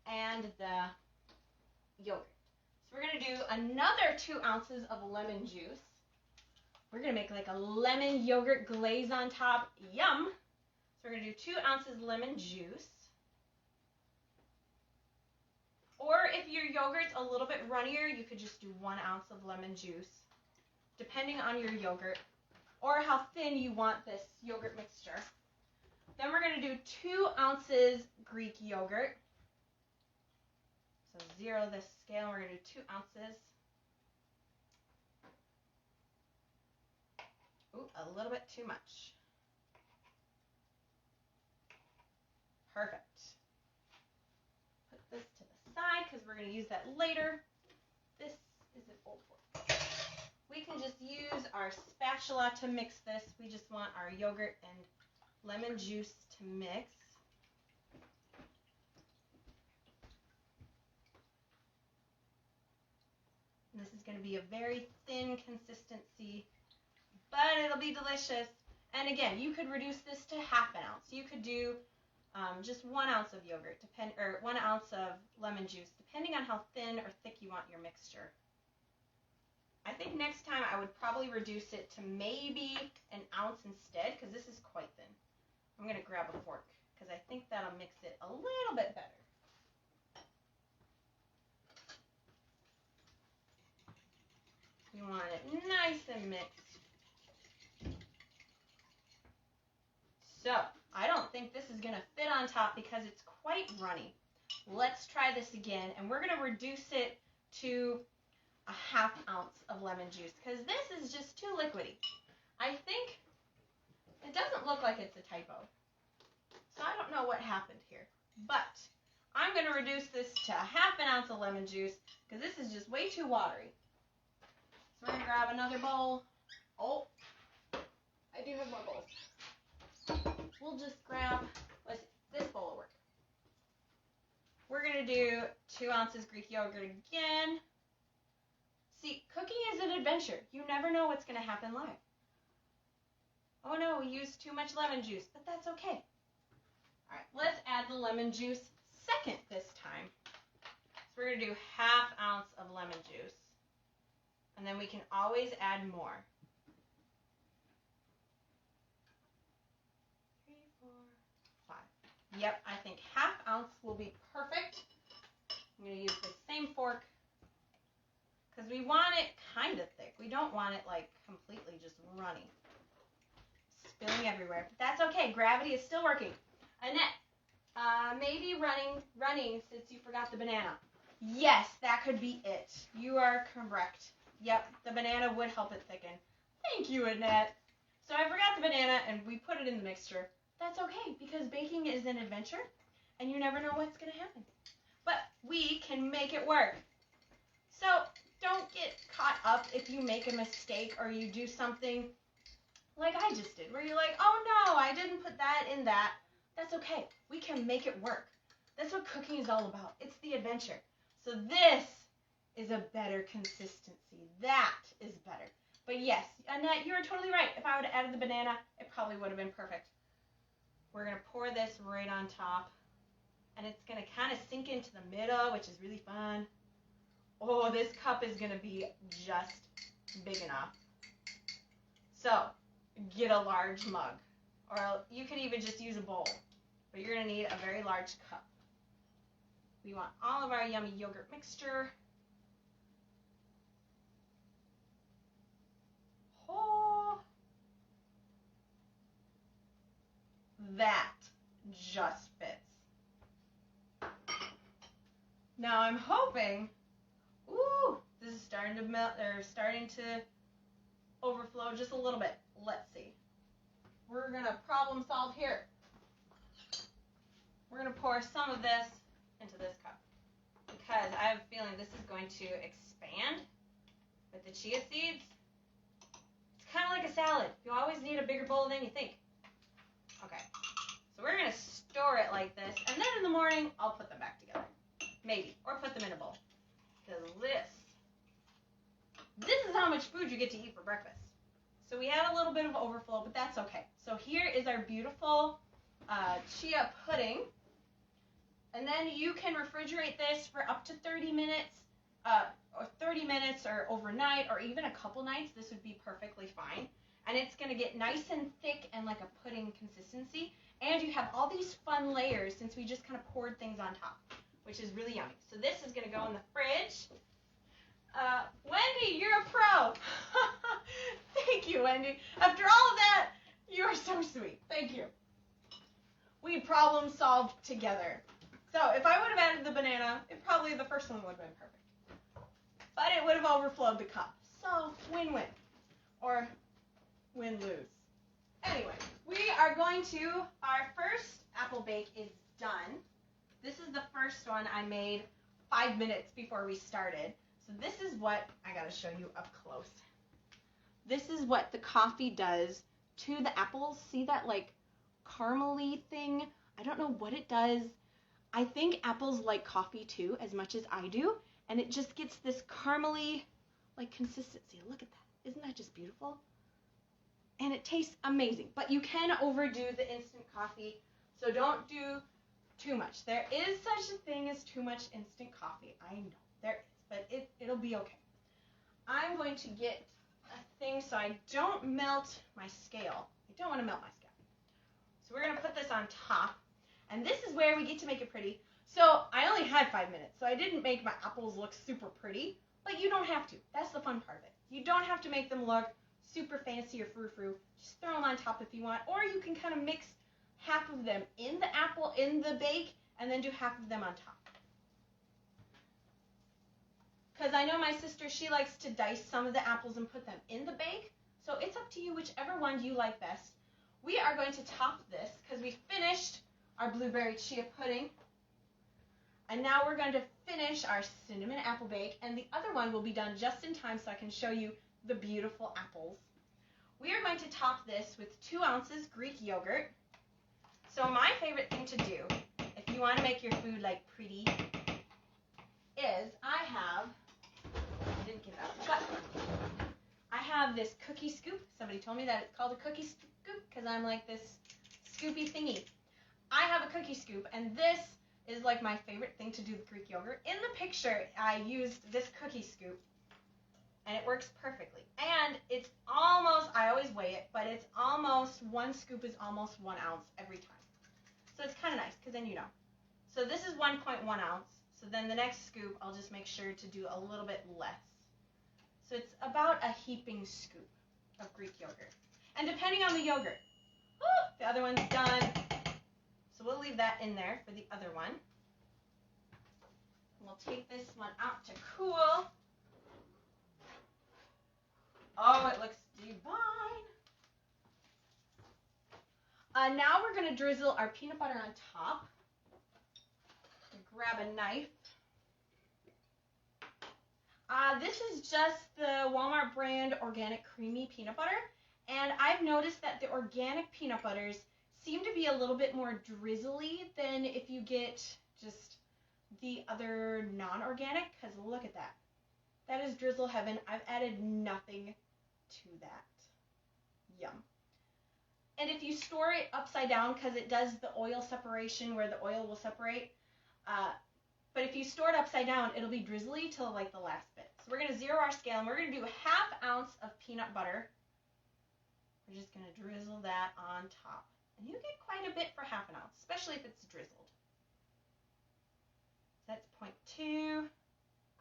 and the yogurt. So we're going to do another 2 ounces of lemon juice. We're going to make like a lemon yogurt glaze on top. Yum! So we're going to do 2 ounces lemon juice. Or if your yogurt's a little bit runnier, you could just do 1 ounce of lemon juice, depending on your yogurt, or how thin you want this yogurt mixture. Then we're going to do 2 ounces Greek yogurt. So 0 this scale, we're going to do 2 ounces. Ooh, a little bit too much. Perfect. Put this to the side because we're going to use that later. This is an old fork. We can just use our spatula to mix this. We just want our yogurt and lemon juice to mix. And this is going to be a very thin consistency, but it'll be delicious. And again, you could reduce this to ½ ounce. You could do just 1 ounce of yogurt, or 1 ounce of lemon juice, depending on how thin or thick you want your mixture. I think next time I would probably reduce it to maybe 1 ounce instead, because this is quite thin. I'm going to grab a fork, because I think that'll mix it a little bit better. You want it nice and mixed. So, I don't think this is going to fit on top because it's quite runny. Let's try this again, and we're going to reduce it to ½ ounce of lemon juice because this is just too liquidy. I think it doesn't look like it's a typo. So I don't know what happened here. But I'm going to reduce this to ½ ounce of lemon juice because this is just way too watery. So I'm going to grab another bowl. Oh, I do have more bowls. We'll just grab, let's see, this bowl will work. We're going to do 2 ounces Greek yogurt again. See, cooking is an adventure. You never know what's going to happen live. Oh no, we used too much lemon juice, but that's okay. All right, let's add the lemon juice second this time. So we're going to do ½ ounce of lemon juice. And then we can always add more. 3, 4, 5. Yep, I think ½ ounce will be perfect. I'm going to use the same fork because we want it kind of thick. We don't want it like completely just runny, spilling everywhere. But that's okay. Gravity is still working. Annette, maybe running since you forgot the banana. Yes, that could be it. You are correct. Yep, the banana would help it thicken. Thank you, Annette. So I forgot the banana and we put it in the mixture. That's okay because baking is an adventure and you never know what's going to happen. But we can make it work. So don't get caught up if you make a mistake or you do something like I just did where you're like, oh no, I didn't put that in that. That's okay. We can make it work. That's what cooking is all about. It's the adventure. So this is a better consistency. That is better. But yes, Annette, you're totally right. If I would have added the banana, it probably would have been perfect. We're going to pour this right on top. And it's going to kind of sink into the middle, which is really fun. Oh, this cup is going to be just big enough. So, get a large mug. Or you could even just use a bowl. But you're going to need a very large cup. We want all of our yummy yogurt mixture. Oh, that just fits. Now I'm hoping, ooh, this is starting to melt, or starting to overflow just a little bit. Let's see. We're gonna problem solve here. We're gonna pour some of this into this cup because I have a feeling this is going to expand with the chia seeds. It's kind of like a salad. You always need a bigger bowl than you think. Okay, so we're going to store it like this, and then in the morning, I'll put them back together. Maybe, or put them in a bowl. Because this this is how much food you get to eat for breakfast. So we had a little bit of overflow, but that's okay. So here is our beautiful chia pudding. And then you can refrigerate this for up to 30 minutes, or 30 minutes or overnight, or even a couple nights. This would be perfectly fine. And it's going to get nice and thick and like a pudding consistency. And you have all these fun layers since we just kind of poured things on top, which is really yummy. So this is going to go in the fridge. Wendy, you're a pro. Thank you, Wendy. After all of that, you are so sweet. Thank you. We problem solved together. So if I would have added the banana, probably the first one would have been perfect. But it would have overflowed the cup. So win-win. Or win-lose. Anyway, we are going to, our first apple bake is done. This is the first one I made 5 minutes before we started. So this is what, I gotta show you up close. This is what the coffee does to the apples. See that like caramely thing? I don't know what it does. I think apples like coffee too, as much as I do. And it just gets this caramely like consistency. Look at that. Isn't that just beautiful? And it tastes amazing. But you can overdo the instant coffee, so don't do too much. There is such a thing as too much instant coffee. I know there is, but it'll be okay. I'm going to get a thing so I don't melt my scale. I don't want to melt my scale. So we're going to put this on top. And this is where we get to make it pretty. So I only had 5 minutes, so I didn't make my apples look super pretty. But you don't have to. That's the fun part of it. You don't have to make them look super fancy or frou-frou. Just throw them on top if you want. Or you can kind of mix half of them in the apple, in the bake, and then do half of them on top. Because I know my sister, she likes to dice some of the apples and put them in the bake. So it's up to you, whichever one you like best. We are going to top this because we finished our blueberry chia pudding. And now we're going to finish our cinnamon apple bake. And the other one will be done just in time so I can show you the beautiful apples. We are going to top this with 2 ounces Greek yogurt. So my favorite thing to do, if you want to make your food like pretty, is I didn't get that, but I have this cookie scoop. Somebody told me that it's called a cookie scoop because I'm like this scoopy thingy. I have a cookie scoop, and this is like my favorite thing to do with Greek yogurt. In the picture, I used this cookie scoop, and it works perfectly. And it's almost, I always weigh it, but it's almost, 1 scoop is almost 1 ounce every time. So it's kind of nice, because then you know. So this is 1.1 ounce. So then the next scoop, I'll just make sure to do a little bit less. So it's about a heaping scoop of Greek yogurt. And depending on the yogurt. The other one's done. So we'll leave that in there for the other one. We'll take this one out to cool. Oh, it looks divine. Now we're going to drizzle our peanut butter on top. Grab a knife. This is just the Walmart brand organic creamy peanut butter. And I've noticed that the organic peanut butters seem to be a little bit more drizzly than if you get just the other non-organic, because look at that. That is drizzle heaven. I've added nothing to that. Yum. And if you store it upside down, because it does the oil separation where the oil will separate, but if you store it upside down, it'll be drizzly till like the last bit. So we're going to zero our scale, and we're going to do 1/2 ounce of peanut butter. We're just going to drizzle that on top. And you get quite a bit for 1/2 ounce, especially if it's drizzled. That's 0.2.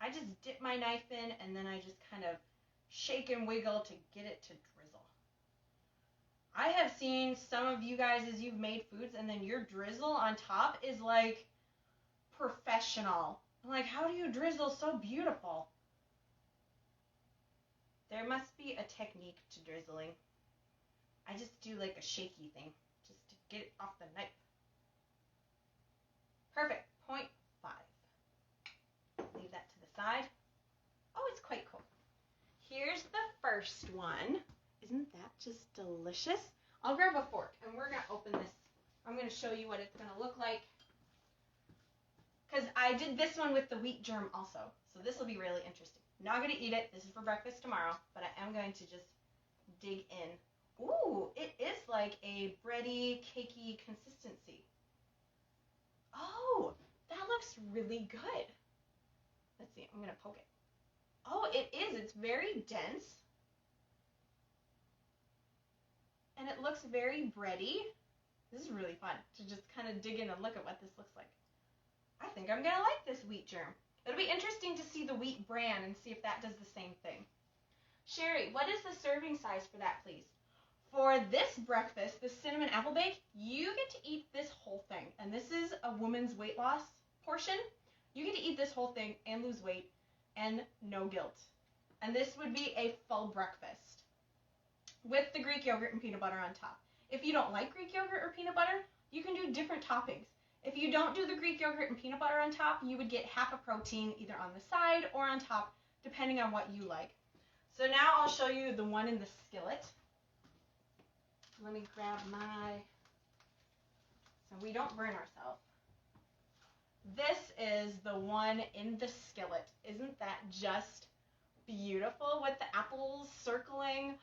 I just dip my knife in, and then I just kind of shake and wiggle to get it to drizzle. I have seen some of you guys as you've made foods, and then your drizzle on top is like professional. I'm like, how do you drizzle so beautiful? There must be a technique to drizzling. I just do like a shaky thing just to get it off the knife. Perfect. 0.5. Leave that to the side. Oh, it's quite cool. Here's the first one. Isn't that just delicious? I'll grab a fork, and we're going to open this. I'm going to show you what it's going to look like. Because I did this one with the wheat germ also. So this will be really interesting. Not going to eat it. This is for breakfast tomorrow, but I am going to just dig in. Ooh, it is like a bready, cakey consistency. Oh, that looks really good. Let's see, I'm going to poke it. Oh, it is. It's very dense. And it looks very bready. This is really fun to just kind of dig in and look at what this looks like. I think I'm going to like this wheat germ. It'll be interesting to see the wheat bran and see if that does the same thing. Sherry, what is the serving size for that, please? For this breakfast, the cinnamon apple bake, you get to eat this whole thing. And this is a woman's weight loss portion. You get to eat this whole thing and lose weight and no guilt. And this would be a full breakfast with the Greek yogurt and peanut butter on top. If you don't like Greek yogurt or peanut butter, you can do different toppings. If you don't do the Greek yogurt and peanut butter on top, you would get half a protein either on the side or on top, depending on what you like. So now I'll show you the one in the skillet. Let me grab so we don't burn ourselves. This is the one in the skillet. Isn't that just beautiful with the apples circling?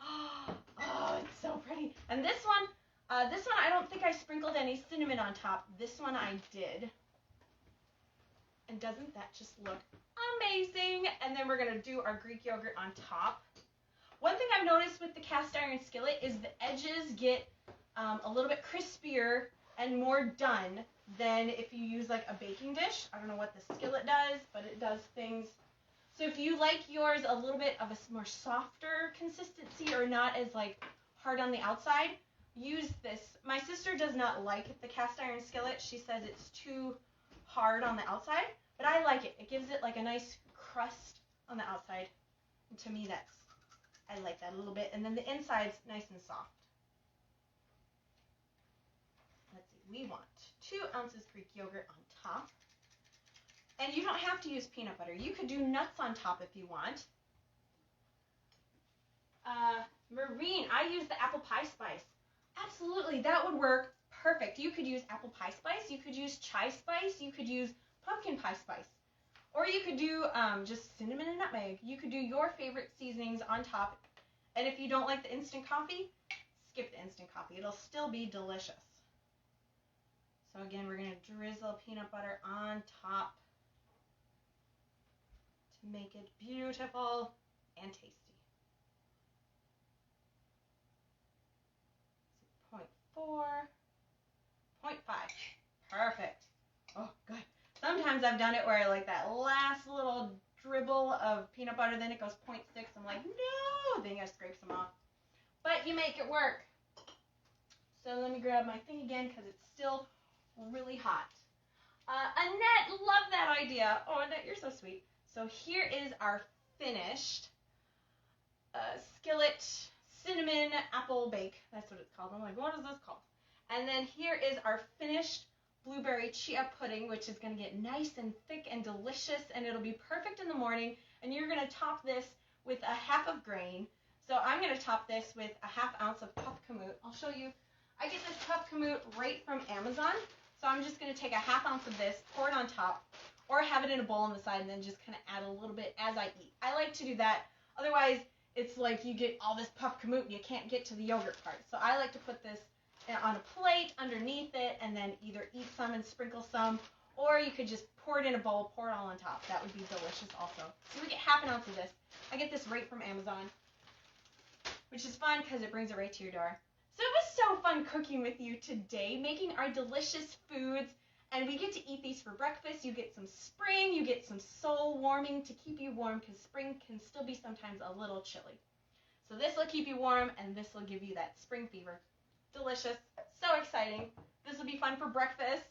Oh, it's so pretty. And this one I don't think I sprinkled any cinnamon on top. This one I did. And doesn't that just look amazing? And then we're going to do our Greek yogurt on top. One thing I've noticed with the cast iron skillet is the edges get a little bit crispier and more done than if you use like a baking dish. I don't know what the skillet does, but it does things. So if you like yours a little bit of a more softer consistency or not as like hard on the outside, use this. My sister does not like the cast iron skillet. She says it's too hard on the outside, but I like it. It gives it like a nice crust on the outside. And to me, I like that a little bit. And then the inside's nice and soft. Let's see. We want 2 ounces Greek yogurt on top. And you don't have to use peanut butter. You could do nuts on top if you want. Maureen, I use the apple pie spice. Absolutely, that would work perfect. You could use apple pie spice. You could use chai spice. You could use pumpkin pie spice. Or you could do just cinnamon and nutmeg. You could do your favorite seasonings on top. And if you don't like the instant coffee, skip the instant coffee. It'll still be delicious. So again, we're going to drizzle peanut butter on top to make it beautiful and tasty. 0.4, 0.5. Perfect. Oh, good. Sometimes I've done it where I like that last little dribble of peanut butter, then it goes 0.6. I'm like, no! Then I scrape some off. But you make it work. So let me grab my thing again because it's still really hot. Annette, love that idea. Oh, Annette, you're so sweet. So here is our finished skillet cinnamon apple bake. That's what it's called. I'm like, what is this called? And then here is our finished blueberry chia pudding, which is going to get nice and thick and delicious, and it'll be perfect in the morning. And you're going to top this with a half of grain. So I'm going to top this with a half ounce of puff kamut. I'll show you. I get this puff kamut right from Amazon. So I'm just going to take a half ounce of this, pour it on top, or have it in a bowl on the side, and then just kind of add a little bit as I eat. I like to do that. Otherwise, it's like you get all this puff kamut and you can't get to the yogurt part. So I like to put this on a plate underneath it and then either eat some and sprinkle some, or you could just pour it in a bowl, pour it all on top. That would be delicious also. So we get half an ounce of this. I get this right from Amazon, which is fun because it brings it right to your door. So it was so fun cooking with you today, making our delicious foods, and we get to eat these for breakfast. You get some spring, you get some soul warming to keep you warm because spring can still be sometimes a little chilly. So this will keep you warm, and this will give you that spring fever. Delicious, so exciting. This will be fun for breakfast.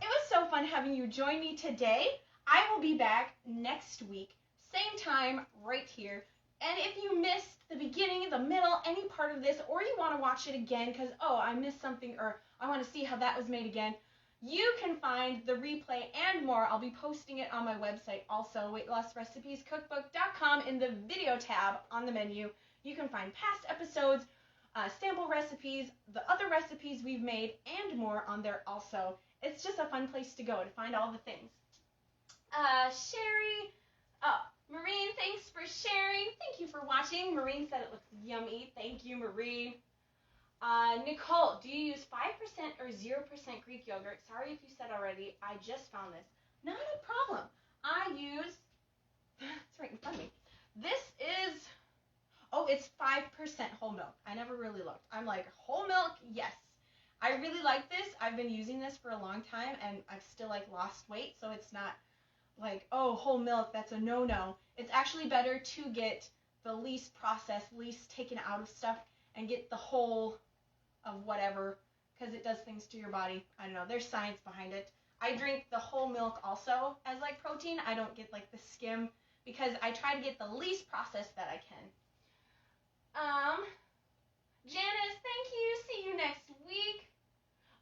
It was so fun having you join me today. I will be back next week, same time, right here. And if you missed the beginning, the middle, any part of this, or you want to watch it again because, oh, I missed something, or I want to see how that was made again, you can find the replay and more. I'll be posting it on my website also, weightlossrecipescookbook.com, in the video tab on the menu. You can find past episodes, sample recipes, the other recipes we've made, and more on there also. It's just a fun place to go to find all the things. Sherry, Maureen, thanks for sharing. Thank you for watching. Maureen said it looks yummy. Thank you, Maureen. Nicole, do you use 5% or 0% Greek yogurt? Sorry if you said already. I just found this. Not a problem. I use, it's right in front of me. This is, oh, it's 5% whole milk. I never really looked. I'm like, whole milk, yes. I really like this. I've been using this for a long time, and I've still, like, lost weight, so it's not like, oh, whole milk, that's a no-no. It's actually better to get the least processed, least taken out of stuff, and get the whole of whatever, because it does things to your body. I don't know. There's science behind it. I drink the whole milk also as, like, protein. I don't get, like, the skim, because I try to get the least processed that I can. Janice, thank you. See you next week.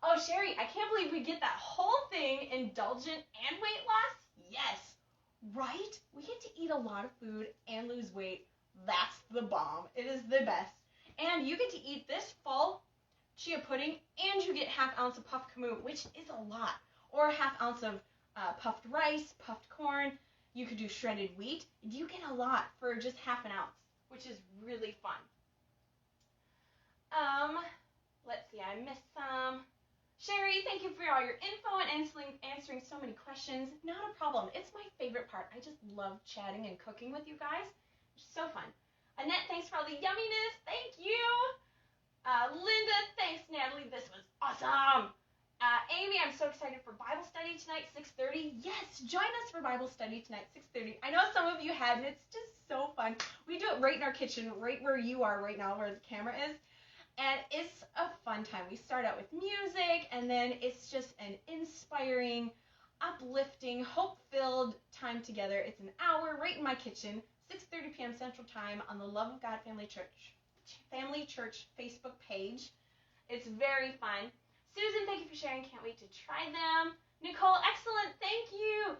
Oh, Sherry, I can't believe we get that whole thing, indulgent and weight loss. Yes, right? We get to eat a lot of food and lose weight. That's the bomb. It is the best. And you get to eat this full chia pudding, and you get ½ ounce of puffed kamut, which is a lot. Or ½ ounce of puffed rice, puffed corn. You could do shredded wheat. You get a lot for just ½ ounce, which is really fun. Let's see, I missed some. Sherry, thank you for all your info and answering so many questions. Not a problem. It's my favorite part. I just love chatting and cooking with you guys. It's so fun. Annette, thanks for all the yumminess. Thank you. Linda, thanks, Natalie. This was awesome. Amy, I'm so excited for Bible study tonight, 6:30. Yes, join us for Bible study tonight, 6:30. I know some of you hadn't. It's just so fun. We do it right in our kitchen, right where you are right now, where the camera is. And it's a fun time. We start out with music, and then it's just an inspiring, uplifting, hope-filled time together. It's an hour right in my kitchen, 6:30 p.m. Central Time on the Love of God Family Church Facebook page. It's very fun. Susan, thank you for sharing. Can't wait to try them. Nicole, excellent. Thank you.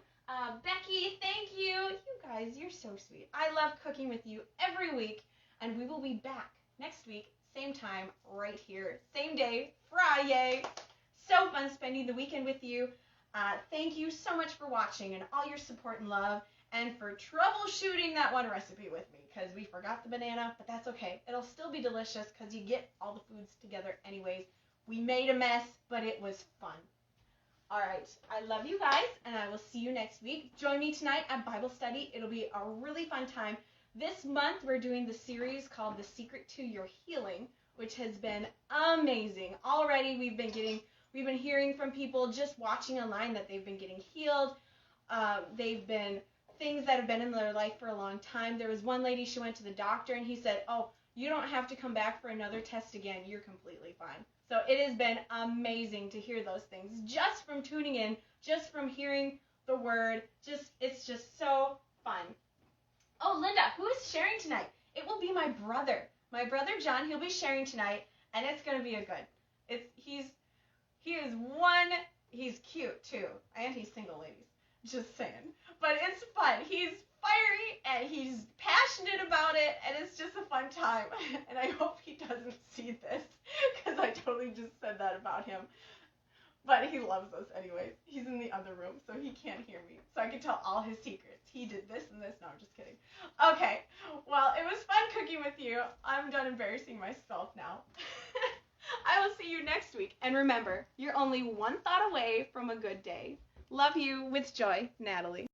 Becky, thank you. You guys, you're so sweet. I love cooking with you every week, and we will be back next week. Same time, right here. Same day, Friday. So fun spending the weekend with you. Thank you so much for watching and all your support and love, and for troubleshooting that one recipe with me, because we forgot the banana, but that's okay. It'll still be delicious because you get all the foods together anyways. We made a mess, but it was fun. All right, I love you guys, and I will see you next week. Join me tonight at Bible study. It'll be a really fun time. This month, we're doing the series called The Secret to Your Healing, which has been amazing. Already, we've been hearing from people just watching online that they've been getting healed. They've been things that have been in their life for a long time. There was one lady, she went to the doctor, and he said, oh, you don't have to come back for another test again. You're completely fine. So it has been amazing to hear those things just from tuning in, just from hearing the word. It's just so fun. Oh, Linda, who is sharing tonight? It will be my brother. My brother John, he'll be sharing tonight, and it's going to be a good. He's cute too, and he's single, ladies. Just saying. But it's fun. He's fiery, and he's passionate about it, and it's just a fun time. And I hope he doesn't see this, because I totally just said that about him. But he loves us anyways. He's in the other room, so he can't hear me. So I can tell all his secrets. He did this and this. No, I'm just kidding. Okay. Well, it was fun cooking with you. I'm done embarrassing myself now. I will see you next week. And remember, you're only one thought away from a good day. Love you with joy, Natalie.